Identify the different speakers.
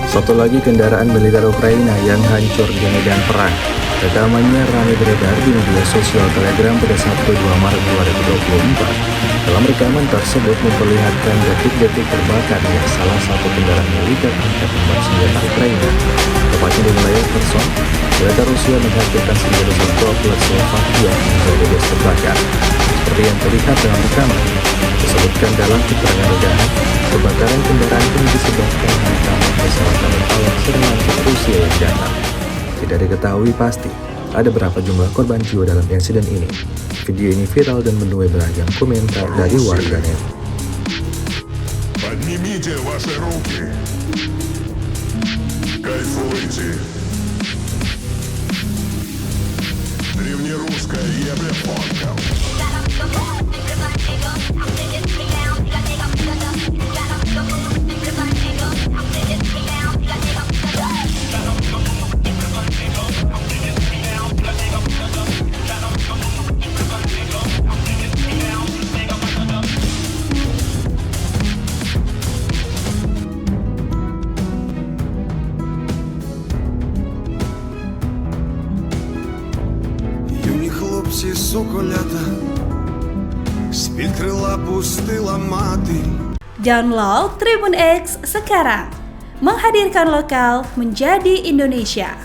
Speaker 1: Satu lagi kendaraan militer Ukraina yang hancur di medan perang. Rekamannya ramai beredar di media sosial Telegram pada Sabtu 2 Maret 2024. Dalam rekaman tersebut memperlihatkan detik-detik terbakarnya salah satu kendaraan militer angkatan bersenjata Ukraina. Tepatnya di wilayah Kherson, militer Rusia menghancurkan senjata droplet Slovakia yang bergegas terbakar. Seperti yang terlihat dalam rekaman, disebutkan dalam keterangan redahan, kebakaran kendaraan ini disebabkan hantaman pesawat Alat serangan Rusia yang datang. Tidak diketahui pasti ada berapa jumlah korban jiwa dalam insiden ini. Video ini viral dan menuai beragam komentar dari warganet.
Speaker 2: Поднимите ваши руки. Кайфуйте. Древнерусская ебля-фонка.
Speaker 3: Юні хлопці соколята, з-під крила пустила мати.
Speaker 4: Download Tribun X sekarang, menghadirkan lokal menjadi Indonesia.